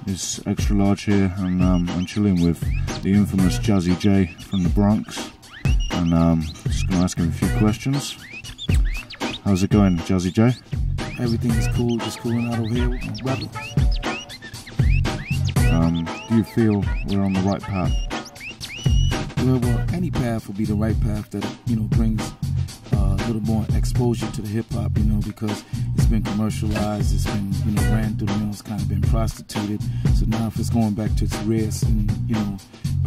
It's Extra Large here, and I'm chilling with the infamous Jazzy J from the Bronx, and just going to ask him a few questions. How's it going, Jazzy J? Everything is cool, just cooling out over here with my brothers. Do you feel we're on the right path? Well, any path will be the right path that, brings a little more exposure to the hip-hop, because it's been commercialized, it's been, ran through the mills, kind of been prostituted. So now if it's going back to its rarest and,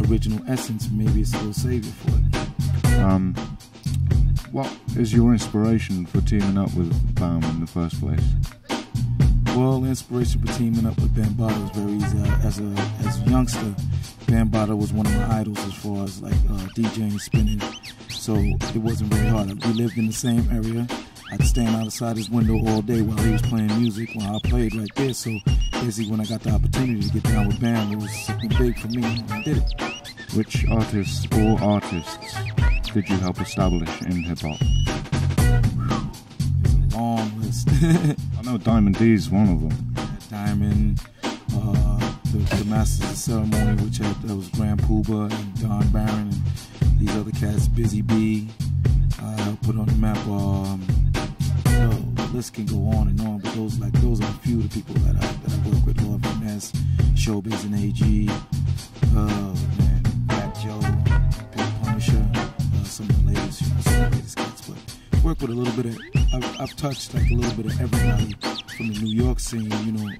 original essence, maybe it's a little savior for it. What is your inspiration for teaming up with BAM in the first place? Well, the inspiration for teaming up with Bambaataa was very easy. As a youngster, Bambaataa was one of my idols as far as DJing, spinning. So it wasn't very hard. We lived in the same area. I'd stand outside his window all day while he was playing music, while I played right there. So basically, when I got the opportunity to get down with Bam, it was something big for me, and I did it. Which artists or artists did you help establish in hip-hop? It's a long list. I know Diamond D is one of them. Diamond, the Masters of Ceremony, which that was Grand Pooba and Don Barron and these other cats, Busy B. I put on the map. The list can go on and on, but those are a few of the people that I work with. Lord Finesse, Showbiz and AG, Fat Joe, Big Punisher, some of the latest, some of the latest cats. But work with a little bit of. I've touched a little bit of everybody from the New York scene,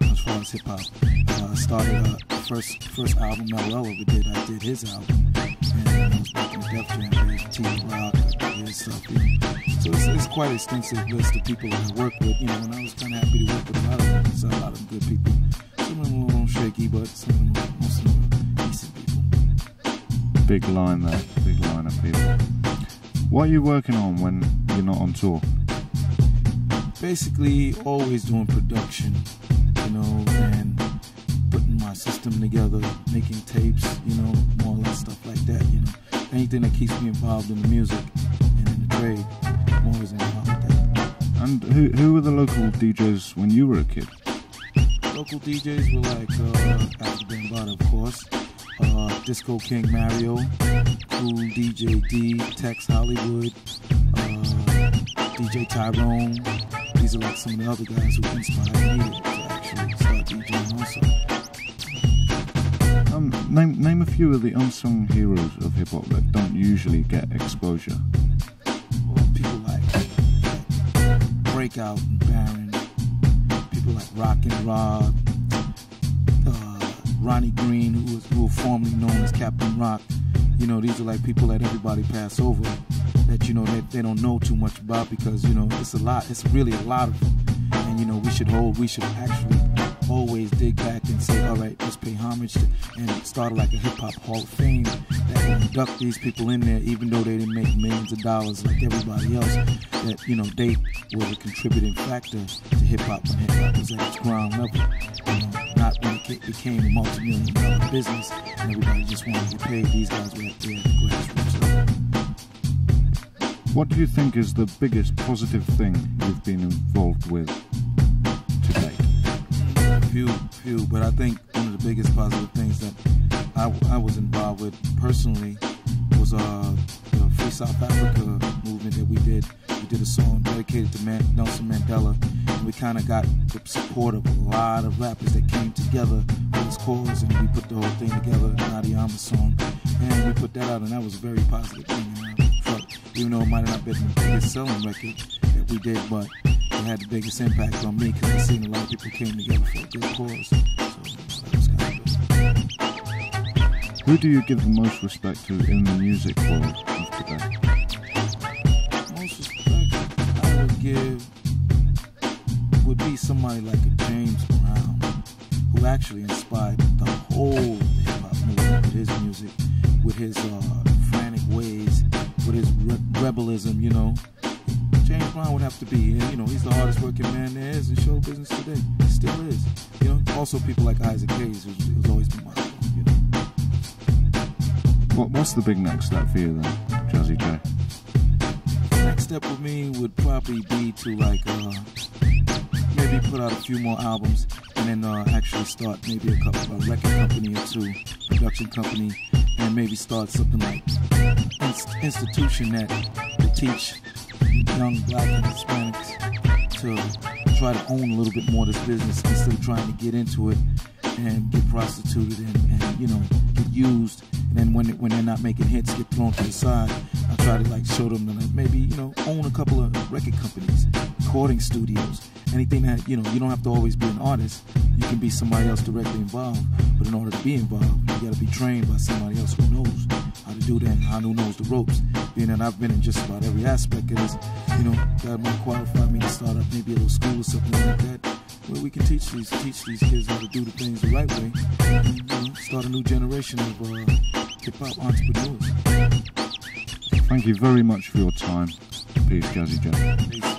as far as hip hop. I started first album Mel ever did. I did his album, and I was back in the Def Jam days, T-Rock, his stuff. So it's quite an extensive list of people that I work with, and I was kind of happy to work with a lot of them. There's a lot of good people. Some of them were a little shaky, but most of them are decent people. Big line there, big line of people. What are you working on when you're not on tour? Basically, always doing production, and putting my system together, making tapes, more or less stuff like that, Anything that keeps me involved in the music and in the trade, I'm always involved with that. And who were the local DJs when you were a kid? Local DJs were like after Bambaataa, of course, Disco King Mario, Cool DJ D, Tex Hollywood, DJ Tyrone. These are like some of the other guys who inspired me to actually start DJing also. Name a few of the unsung heroes of hip-hop that don't usually get exposure. Well, people like Breakout and Baron, people like Rock and Rob, Ronnie Green, who were formerly known as Captain Rock. These are like people that everybody pass over, that they don't know too much about, because it's really a lot of them, and we should actually always dig back and say, all right, let's pay homage to, and start like a hip-hop hall of fame that will induct these people in there, even though they didn't make millions of dollars like everybody else, that they were a contributing factor to hip-hop when hip-hop was at its ground level, not when it became a multi-million-dollar business and everybody just wanted to get paid. These guys were at the grassroots level. What do you think is the biggest positive thing you've been involved with today? Few, but I think one of the biggest positive things that I was involved with personally was the Free South Africa movement that we did. We did a song dedicated to Nelson Mandela, and we kind of got the support of a lot of rappers that came together for this cause, and we put the whole thing together, the Nadiama song, and we put that out, and that was a very positive thing. Even though it might not have been the biggest selling record that we did, but it had the biggest impact on me, because I seen a lot of people came together for a good cause. So that was kind of good. Who do you give the most respect to in the music world of today? Most respect I would give would be somebody like a James Brown, who actually inspired the whole hip-hop movement with his music, with his frantic ways, with his rebelism, James Brown would have to be, he's the hardest working man there is in show business today. He still is. Also people like Isaac Hayes, who's always been my idol, What's the big next step for you then, Jazzy J? The next step with me would probably be to maybe put out a few more albums. and then actually start maybe a record company or two, production company, and maybe start something like institution that will teach young black and Hispanics to try to own a little bit more of this business instead of trying to get into it and get prostituted and you know, get used. And then when they're not making hits, get thrown to the side. I try to like show them that maybe, you know, own a couple of record companies, recording studios, anything that, you know, you don't have to always be an artist. You can be somebody else directly involved. But in order to be involved, you got to be trained by somebody else who knows how to do that and who knows the ropes. Being that I've been in just about every aspect of this, you know, that might qualify me to start up maybe a little school or something like that, where we can teach these kids how to do the things the right way and, you know, start a new generation of hip-hop entrepreneurs. Thank you very much for your time. Peace, Jazzy J. Peace.